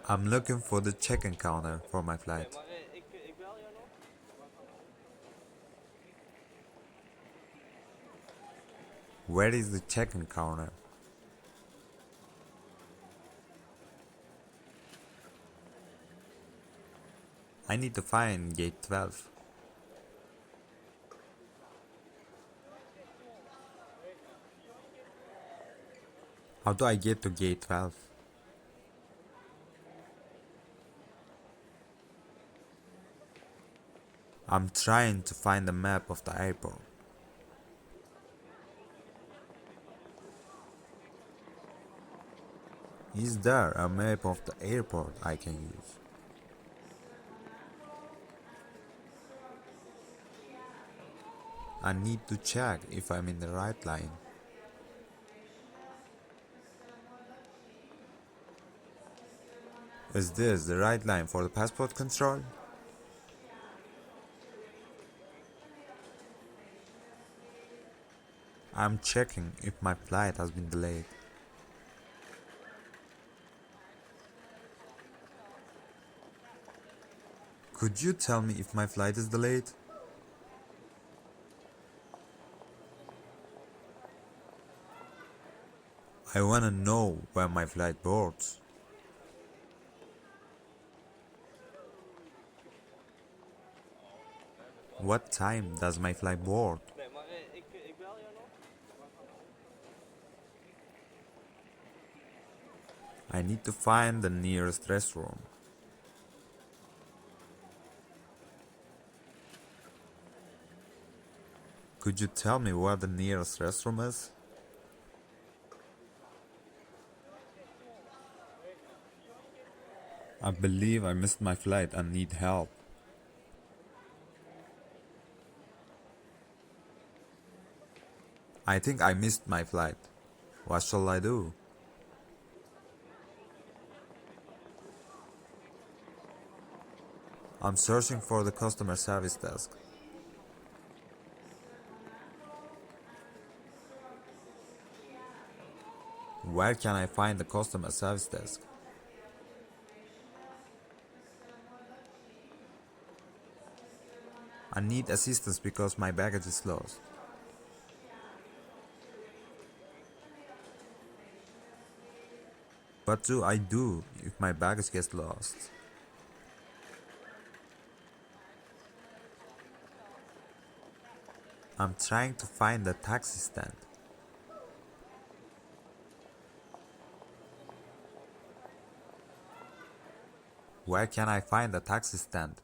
I'm looking for the check-in counter for my flight. Where is the check-in counter? I need to find gate 12. How do I get to gate 12? I'm trying to find the map of the airport. Is there a map of the airport I can use? I need to check if I'm in the right line. Is this the right line for the passport control? I'm checking if my flight has been delayed. Could you tell me if my flight is delayed? I wanna know when my flight boards. What time does my flight board? I need to find the nearest restroom. Could you tell me where the nearest restroom is? I believe I missed my flight and need help. I think I missed my flight. What shall I do? I'm searching for the customer service desk. Where can I find the customer service desk? I need assistance because my baggage is lost. What do I do if my baggage gets lost? I'm trying to find the taxi stand. Where can I find the taxi stand?